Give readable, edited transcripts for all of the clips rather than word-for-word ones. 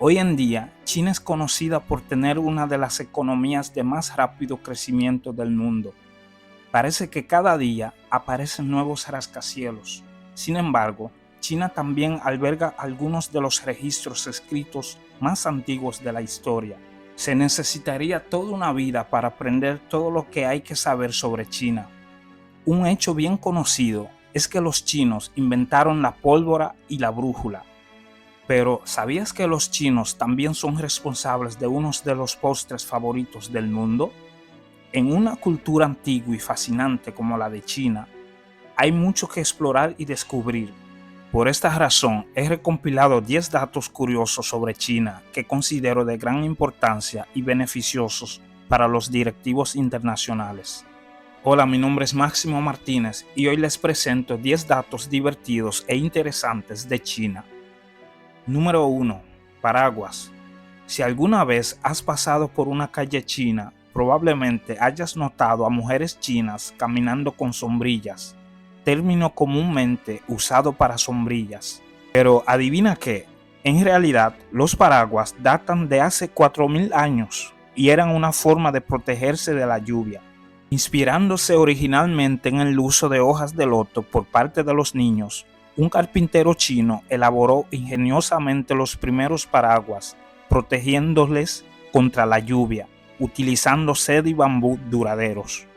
Hoy en día, China es conocida por tener una de las economías de más rápido crecimiento del mundo. Parece que cada día aparecen nuevos rascacielos. Sin embargo, China también alberga algunos de los registros escritos más antiguos de la historia. Se necesitaría toda una vida para aprender todo lo que hay que saber sobre China. Un hecho bien conocido es que los chinos inventaron la pólvora y la brújula. Pero ¿sabías que los chinos también son responsables de uno de los postres favoritos del mundo? En una cultura antigua y fascinante como la de China, hay mucho que explorar y descubrir. Por esta razón, he recompilado 10 datos curiosos sobre China que considero de gran importancia y beneficiosos para los directivos internacionales. Hola, mi nombre es Máximo Martínez y hoy les presento 10 datos divertidos e interesantes de China. Número 1. Paraguas. Si alguna vez has pasado por una calle china, probablemente hayas notado a mujeres chinas caminando con sombrillas, término comúnmente usado para sombrillas. Pero adivina qué, en realidad los paraguas datan de hace 4000 años y eran una forma de protegerse de la lluvia. Inspirándose originalmente en el uso de hojas de loto por parte de los niños, un carpintero chino elaboró ingeniosamente los primeros paraguas, protegiéndoles contra la lluvia, utilizando seda y bambú duraderos.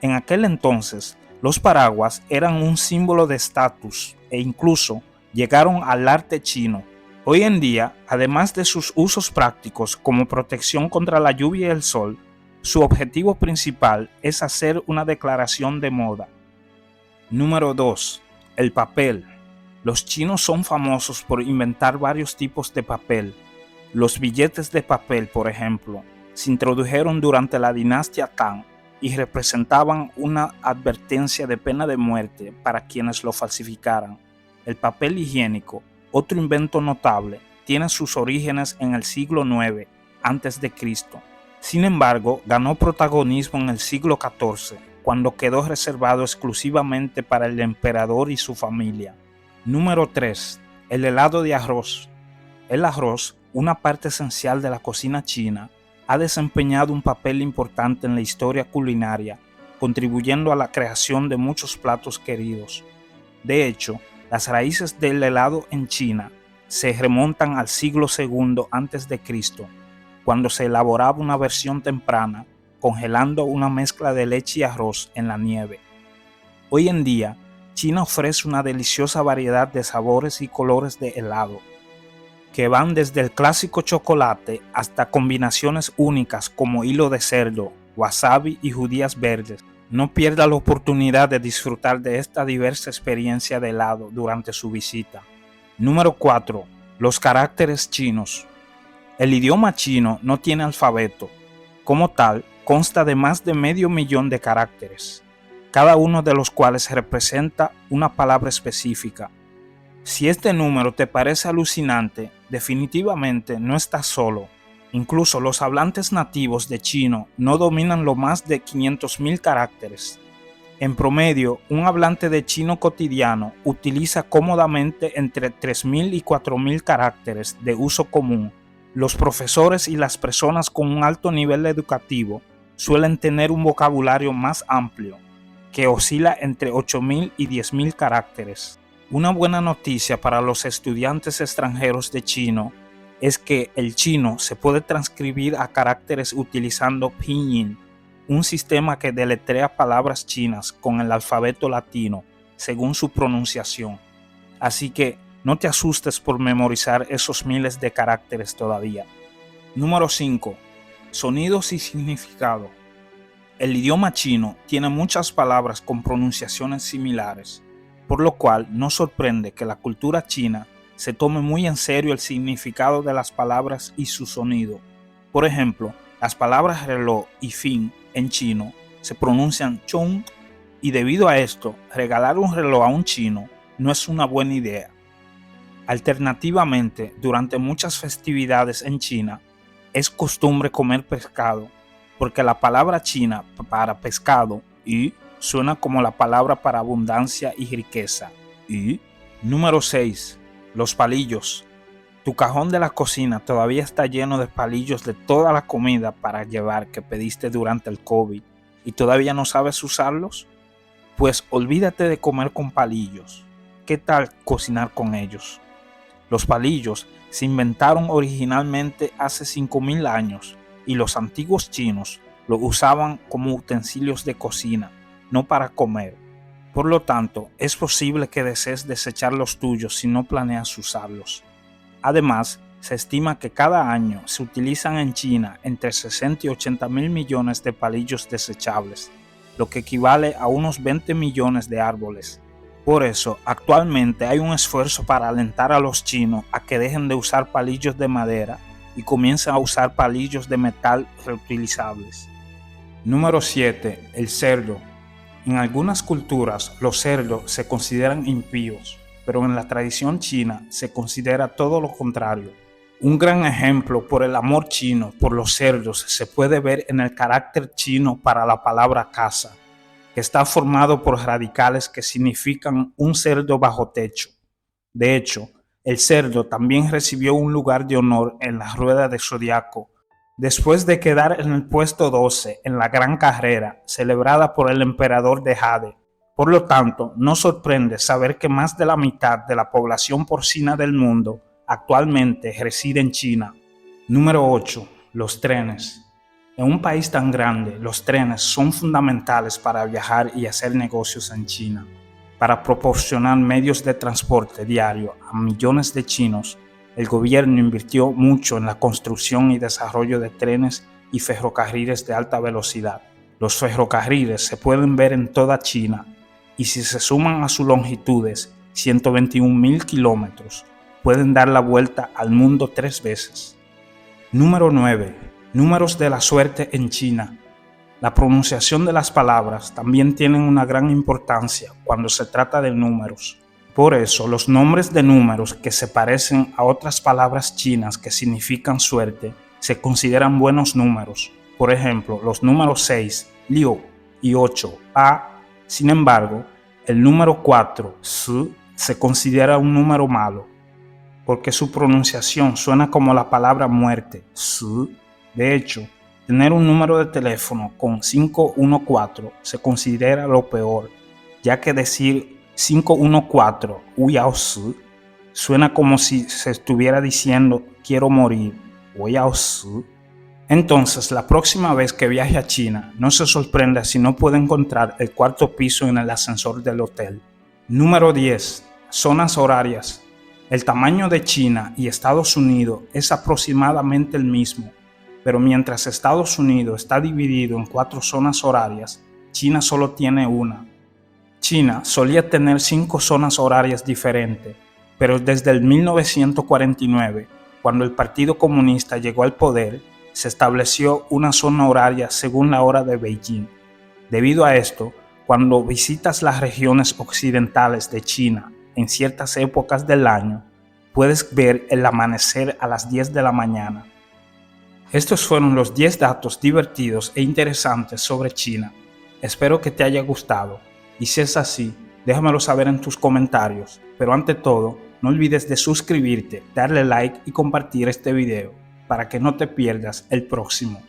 En aquel entonces, los paraguas eran un símbolo de estatus e incluso llegaron al arte chino. Hoy en día, además de sus usos prácticos como protección contra la lluvia y el sol, su objetivo principal es hacer una declaración de moda. Número 2. El papel. Los chinos son famosos por inventar varios tipos de papel. Los billetes de papel, por ejemplo, se introdujeron durante la dinastía Tang y representaban una advertencia de pena de muerte para quienes lo falsificaran. El papel higiénico, otro invento notable, tiene sus orígenes en el siglo IX a.C. Sin embargo, ganó protagonismo en el siglo XIV, cuando quedó reservado exclusivamente para el emperador y su familia. Número 3. El helado de arroz. El arroz, una parte esencial de la cocina china, ha desempeñado un papel importante en la historia culinaria, contribuyendo a la creación de muchos platos queridos. De hecho, las raíces del helado en China se remontan al siglo II a.C., cuando se elaboraba una versión temprana, congelando una mezcla de leche y arroz en la nieve. Hoy en día, China ofrece una deliciosa variedad de sabores y colores de helado, que van desde el clásico chocolate hasta combinaciones únicas como hilo de cerdo, wasabi y judías verdes. No pierda la oportunidad de disfrutar de esta diversa experiencia de helado durante su visita. Número 4. Los caracteres chinos. El idioma chino no tiene alfabeto. Como tal, consta de más de 500,000 de caracteres, cada uno de los cuales representa una palabra específica. Si este número te parece alucinante, definitivamente no estás solo. Incluso los hablantes nativos de chino no dominan lo más de 500,000 caracteres. En promedio, un hablante de chino cotidiano utiliza cómodamente entre 3,000 y 4,000 caracteres de uso común. Los profesores y las personas con un alto nivel educativo suelen tener un vocabulario más amplio, que oscila entre 8,000 y 10,000 caracteres. Una buena noticia para los estudiantes extranjeros de chino es que el chino se puede transcribir a caracteres utilizando pinyin, un sistema que deletrea palabras chinas con el alfabeto latino según su pronunciación. Así que no te asustes por memorizar esos miles de caracteres todavía. Número 5. Sonidos y significado. El idioma chino tiene muchas palabras con pronunciaciones similares, por lo cual no sorprende que la cultura china se tome muy en serio el significado de las palabras y su sonido. Por ejemplo, las palabras reloj y fin en chino se pronuncian chong, y debido a esto, regalar un reloj a un chino no es una buena idea. Alternativamente, durante muchas festividades en China, es costumbre comer pescado, porque la palabra china para pescado, y suena como la palabra para abundancia y riqueza, y. Número 6. Los palillos. Tu cajón de la cocina todavía está lleno de palillos de toda la comida para llevar que pediste durante el COVID y todavía no sabes usarlos. Pues olvídate de comer con palillos. ¿Qué tal cocinar con ellos? Los palillos se inventaron originalmente hace 5000 años y los antiguos chinos los usaban como utensilios de cocina, no para comer. Por lo tanto, es posible que desees desechar los tuyos si no planeas usarlos. Además, se estima que cada año se utilizan en China entre 60 y 80 mil millones de palillos desechables, lo que equivale a unos 20 millones de árboles. Por eso, actualmente hay un esfuerzo para alentar a los chinos a que dejen de usar palillos de madera y comiencen a usar palillos de metal reutilizables. Número 7. El cerdo. En algunas culturas, los cerdos se consideran impíos, pero en la tradición china se considera todo lo contrario. Un gran ejemplo por el amor chino por los cerdos se puede ver en el carácter chino para la palabra casa, que está formado por radicales que significan un cerdo bajo techo. De hecho, el cerdo también recibió un lugar de honor en la rueda de zodiaco, después de quedar en el puesto 12 en la gran carrera celebrada por el emperador de Jade. Por lo tanto, no sorprende saber que más de la mitad de la población porcina del mundo actualmente reside en China. Número 8. Los trenes. En un país tan grande, los trenes son fundamentales para viajar y hacer negocios en China. Para proporcionar medios de transporte diario a millones de chinos, el gobierno invirtió mucho en la construcción y desarrollo de trenes y ferrocarriles de alta velocidad. Los ferrocarriles se pueden ver en toda China y si se suman a sus longitudes, 121.000 kilómetros, pueden dar la vuelta al mundo 3 veces. Número 9. Números de la suerte en China. La pronunciación de las palabras también tienen una gran importancia cuando se trata de números. Por eso, los nombres de números que se parecen a otras palabras chinas que significan suerte se consideran buenos números. Por ejemplo, los números 6, Liu, y 8, Pa. Sin embargo, el número 4, Su, se considera un número malo, porque su pronunciación suena como la palabra muerte, Su. De hecho, tener un número de teléfono con 514 se considera lo peor, ya que decir 514 Yao Si suena como si se estuviera diciendo quiero morir, Yao Si. Entonces, la próxima vez que viaje a China, no se sorprenda si no puede encontrar el cuarto piso en el ascensor del hotel. Número 10. Zonas horarias. El tamaño de China y Estados Unidos es aproximadamente el mismo, pero mientras Estados Unidos está dividido en 4 zonas horarias, China solo tiene una. China solía tener 5 zonas horarias diferentes, pero desde el 1949, cuando el Partido Comunista llegó al poder, se estableció una zona horaria según la hora de Beijing. Debido a esto, cuando visitas las regiones occidentales de China en ciertas épocas del año, puedes ver el amanecer a las 10 de la mañana. Estos fueron los 10 datos divertidos e interesantes sobre China. Espero que te haya gustado, y si es así, déjamelo saber en tus comentarios. Pero ante todo, no olvides de suscribirte, darle like y compartir este video para que no te pierdas el próximo.